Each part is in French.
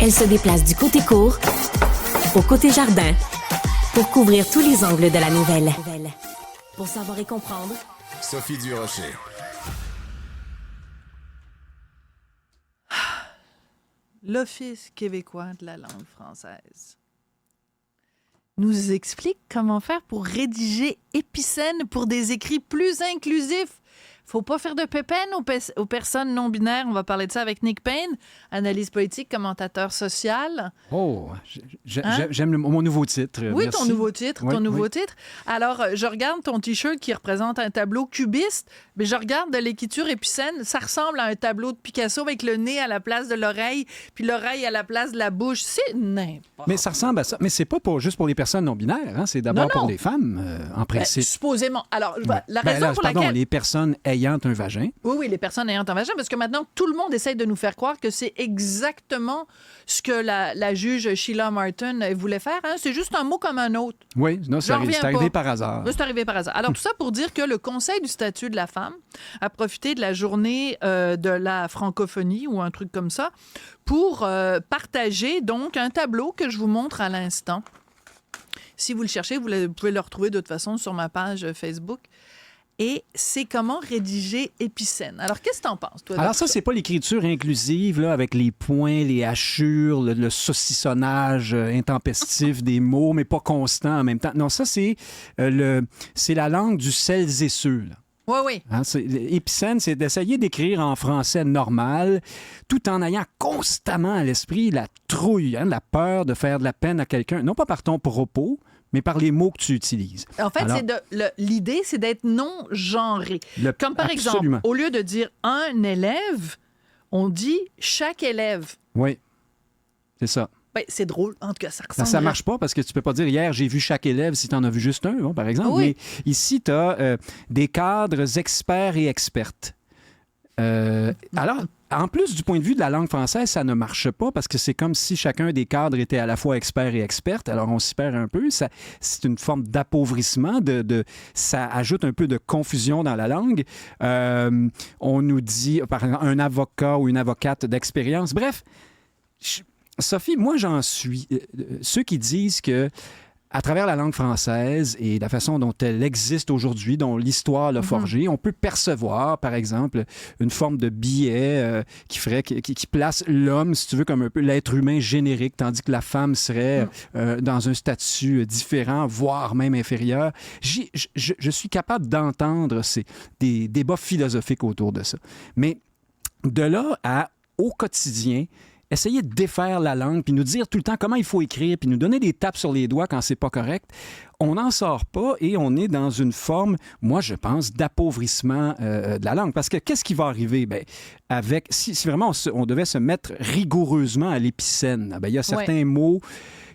Elle se déplace du côté court au côté jardin pour couvrir tous les angles de la nouvelle. Pour savoir et comprendre, Sophie Durocher. L'Office québécois de la langue française nous explique comment faire pour rédiger épicène pour des écrits plus inclusifs. Faut pas faire de pépène aux personnes non-binaires. On va parler de ça avec Nick Payne, analyse politique, commentateur social. Oh, j'aime mon nouveau titre. Oui, Merci. ton nouveau titre. Oui. Titre. Alors, je regarde ton T-shirt qui représente un tableau cubiste, mais je regarde de l'écriture épicène. Ça ressemble à un tableau de Picasso avec le nez à la place de l'oreille, puis l'oreille à la place de la bouche. C'est n'importe. Mais ça ressemble à ça. Mais c'est pas juste pour les personnes non-binaires. Hein? C'est d'abord pour les femmes, en principe. Supposément. Alors, la raison là, pour pardon, laquelle... les personnes ayant un vagin. Oui, les personnes ayant un vagin, parce que maintenant, tout le monde essaye de nous faire croire que c'est exactement ce que la juge Sheila Martin voulait faire. Hein? C'est juste un mot comme un autre. Oui, non, c'est arrivé par hasard. C'est arrivé par hasard. Alors, tout ça pour dire que le Conseil du statut de la femme a profité de la journée de la francophonie ou un truc comme ça pour partager donc un tableau que je vous montre à l'instant. Si vous le cherchez, vous pouvez le retrouver de toute façon sur ma page Facebook. Et c'est comment rédiger épicène. Alors, qu'est-ce que t'en penses, toi? Alors ça, c'est pas l'écriture inclusive, là, avec les points, les hachures, le saucissonnage intempestif des mots, mais pas constant en même temps. Non, ça, c'est la langue du celles et ceux, là. Oui. Hein, épicène, c'est d'essayer d'écrire en français normal, tout en ayant constamment à l'esprit la trouille, hein, la peur de faire de la peine à quelqu'un, non pas par ton propos, mais par les mots que tu utilises. En fait, alors, l'idée, c'est d'être non-genré. Comme par absolument. exemple, au lieu de dire « un élève », on dit « chaque élève ». Oui, c'est ça. Ben, c'est drôle. En tout cas, ça ressemble... Ça marche pas parce que tu peux pas dire hier j'ai vu chaque élève si tu en as vu juste un, bon, par exemple. Oui. Mais ici, tu as des cadres experts et expertes. Alors, en plus, du point de vue de la langue française, ça ne marche pas parce que c'est comme si chacun des cadres était à la fois expert et experte. Alors, on s'y perd un peu. C'est une forme d'appauvrissement. Ça ajoute un peu de confusion dans la langue. On nous dit, par exemple, un avocat ou une avocate d'expérience. Bref, Sophie, moi, j'en suis. Ceux qui disent que à travers la langue française et la façon dont elle existe aujourd'hui, dont l'histoire l'a forgée, on peut percevoir, par exemple, une forme de biais qui place l'homme, si tu veux, comme un peu l'être humain générique, tandis que la femme serait dans un statut différent, voire même inférieur. Je suis capable d'entendre des débats philosophiques autour de ça. Mais de là à, au quotidien, essayer de défaire la langue, puis nous dire tout le temps comment il faut écrire, puis nous donner des tapes sur les doigts quand c'est pas correct, on n'en sort pas et on est dans une forme, moi, je pense, d'appauvrissement de la langue. Parce que qu'est-ce qui va arriver? Bien, si vraiment on devait se mettre rigoureusement à l'épicène, bien, il y a certains mots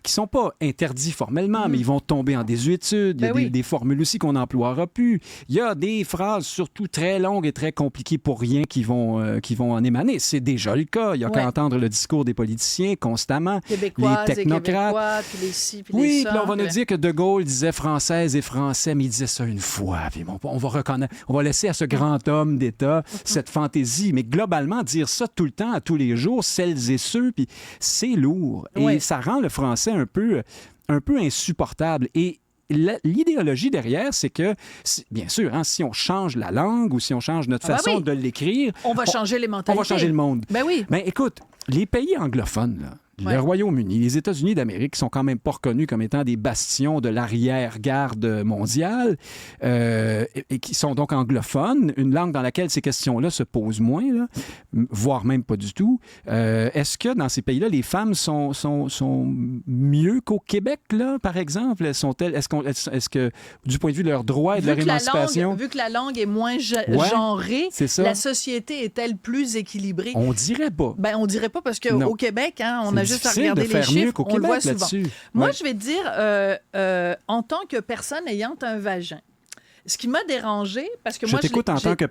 qui ne sont pas interdits formellement, mais ils vont tomber en désuétude. Il y a des formules aussi qu'on n'emploiera plus. Il y a des phrases surtout très longues et très compliquées pour rien qui vont en émaner. C'est déjà le cas. Il y a qu'à entendre le discours des politiciens constamment. Québécoises les technocrates. Et Québécois, puis les ci, puis les oui, ça. puis on va nous dire que De Gaulle disait française et français, mais il disait ça une fois. Puis on va reconnaître, on va laisser à ce grand homme d'État cette fantaisie. Mais globalement, dire ça tout le temps, à tous les jours, celles et ceux, puis c'est lourd. Et ça rend le français un peu insupportable. Et l'idéologie derrière, c'est que, bien sûr, hein, si on change la langue ou si on change notre façon de l'écrire... On va changer les mentalités. On va changer le monde. Ben oui. Ben écoute, les pays anglophones, là, le Royaume-Uni, les États-Unis d'Amérique, qui sont quand même pas reconnus comme étant des bastions de l'arrière-garde mondiale, et qui sont donc anglophones, une langue dans laquelle ces questions-là se posent moins, là, voire même pas du tout. Est-ce que dans ces pays-là, les femmes sont mieux qu'au Québec, là, par exemple? Est-ce que, du point de vue de leurs droits et de leur émancipation... Vu que la langue est moins genrée, la société est-elle plus équilibrée? On dirait pas. Ben, on dirait pas parce qu'au Québec, hein, on a juste à regarder les chiffres, on le voit souvent. Moi, je vais te dire, en tant que personne ayant un vagin, ce qui m'a dérangé, parce que moi... Je t'écoute en tant que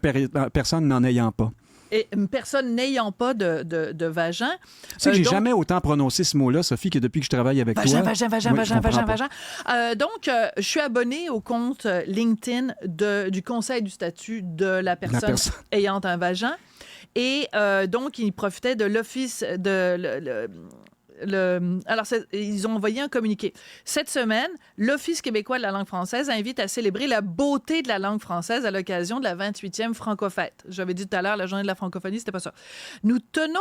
personne n'en ayant pas. Et une personne n'ayant pas de vagin... Tu sais que j'ai jamais autant prononcé ce mot-là, Sophie, que depuis que je travaille avec toi. Vagin. Donc, je suis abonnée au compte LinkedIn du Conseil du statut de la personne ayant un vagin. Et donc, il profitait de l'Office ils ont envoyé un communiqué. Cette semaine, l'Office québécois de la langue française invite à célébrer la beauté de la langue française à l'occasion de la 28e Francofête. J'avais dit tout à l'heure, la journée de la francophonie, c'était pas ça. Nous tenons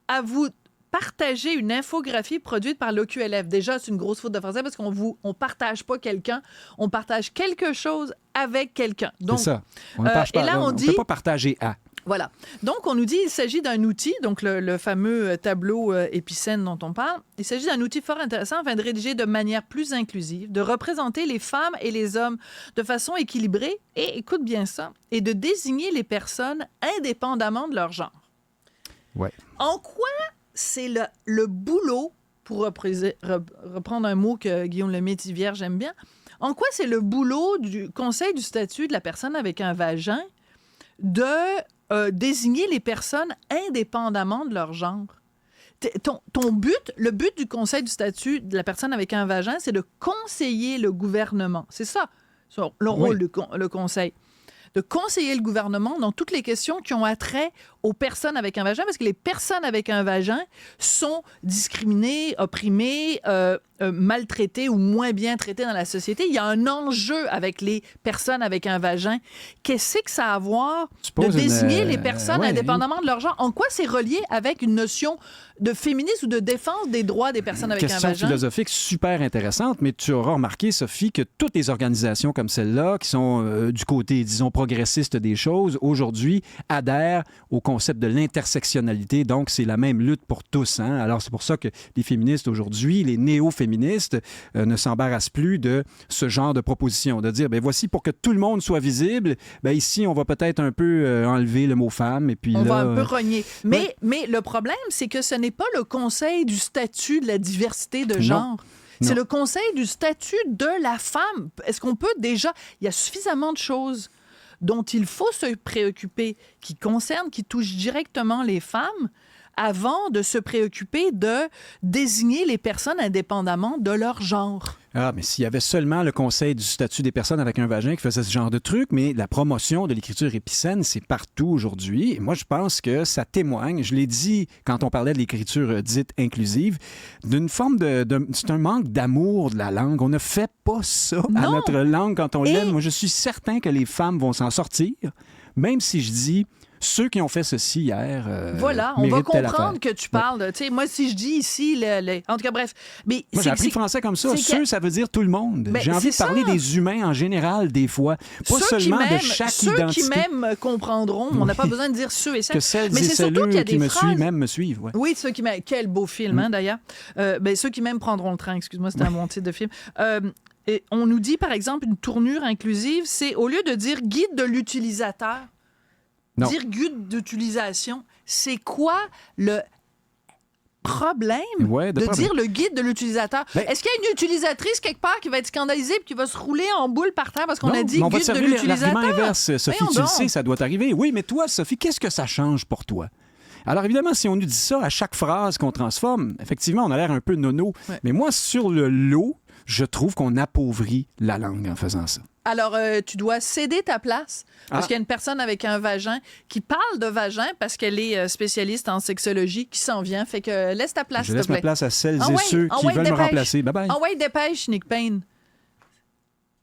à vous partager une infographie produite par l'OQLF. Déjà, c'est une grosse faute de français parce qu'on partage pas quelqu'un, on partage quelque chose avec quelqu'un. Donc, c'est ça. On ne peut pas partager à. Voilà. Donc, on nous dit qu'il s'agit d'un outil, donc le fameux tableau Épicène dont on parle. Il s'agit d'un outil fort intéressant afin de rédiger de manière plus inclusive, de représenter les femmes et les hommes de façon équilibrée et, écoute bien ça, et de désigner les personnes indépendamment de leur genre. Ouais. En quoi c'est le boulot, pour reprendre un mot que Guillaume Lemaitre-Ivière j'aime bien, en quoi c'est le boulot du Conseil du statut de la personne avec un vagin de désigner les personnes indépendamment de leur genre? Ton but, le but du Conseil du statut de la personne avec un vagin, c'est de conseiller le gouvernement. C'est ça, le rôle du Conseil. De conseiller le gouvernement dans toutes les questions qui ont attrait aux personnes avec un vagin, parce que les personnes avec un vagin sont discriminées, opprimées, maltraitées ou moins bien traitées dans la société. Il y a un enjeu avec les personnes avec un vagin. Qu'est-ce que ça a à voir de désigner les personnes indépendamment de leur genre? En quoi c'est relié avec une notion de féminisme ou de défense des droits des personnes avec un vagin? Question philosophique super intéressante, mais tu auras remarqué, Sophie, que toutes les organisations comme celle-là, qui sont du côté, disons, progressiste des choses, aujourd'hui adhèrent au concept de l'intersectionnalité. Donc, c'est la même lutte pour tous. Hein? Alors, c'est pour ça que les féministes aujourd'hui, les néo-féministes, ne s'embarrassent plus de ce genre de proposition, de dire, ben voici, pour que tout le monde soit visible, ben ici, on va peut-être un peu enlever le mot femme, et puis on là, va un peu rogner. Mais le problème, c'est que ce n'est pas le Conseil du statut de la diversité de genre. C'est le Conseil du statut de la femme. Est-ce qu'on peut déjà... Il y a suffisamment de choses dont il faut se préoccuper, qui touchent directement les femmes, avant de se préoccuper de désigner les personnes indépendamment de leur genre. Ah, mais s'il y avait seulement le Conseil du statut des personnes avec un vagin qui faisait ce genre de truc, mais la promotion de l'écriture épicène, c'est partout aujourd'hui. Et moi, je pense que ça témoigne, je l'ai dit quand on parlait de l'écriture dite inclusive, d'une forme c'est un manque d'amour de la langue. On ne fait pas ça à notre langue quand on l'aime. Moi, je suis certain que les femmes vont s'en sortir, même si je dis... Ceux qui ont fait ceci hier. Voilà, on va comprendre que tu parles de. Tu sais, moi, si je dis ici. En tout cas, bref. Mais moi, j'ai appris le français comme ça. Ceux, ça veut dire tout le monde. J'ai envie de parler des humains en général, des fois. Pas seulement de chaque identité. Ceux qui m'aiment comprendront. On n'a pas besoin de dire ceux et celles. Que celles et celles qui me suivent m'aiment me suivent. Ouais. Oui, ceux qui m'aiment. Quel beau film, hein, d'ailleurs. Ceux qui m'aiment prendront le train. Excuse-moi, c'était un bon titre de film. Et on nous dit, par exemple, une tournure inclusive, c'est au lieu de dire guide de l'utilisateur. Non. Dire guide d'utilisation, c'est quoi le problème de dire le guide de l'utilisateur? Est-ce qu'il y a une utilisatrice quelque part qui va être scandalisée et qui va se rouler en boule par terre parce qu'on a dit guide de l'utilisateur? L'argument inverse, Sophie, tu le sais, ça doit t'arriver. Oui, mais toi, Sophie, qu'est-ce que ça change pour toi? Alors, évidemment, si on nous dit ça à chaque phrase qu'on transforme, effectivement, on a l'air un peu nono. Ouais. Mais moi, sur le lot, je trouve qu'on appauvrit la langue en faisant ça. Alors, tu dois céder ta place parce qu'il y a une personne avec un vagin qui parle de vagin parce qu'elle est spécialiste en sexologie qui s'en vient. Fait que laisse ta place, s'il te plaît. Je laisse ma place à celles et ceux qui veulent me remplacer. Bye-bye. Dépêche, Nick Payne.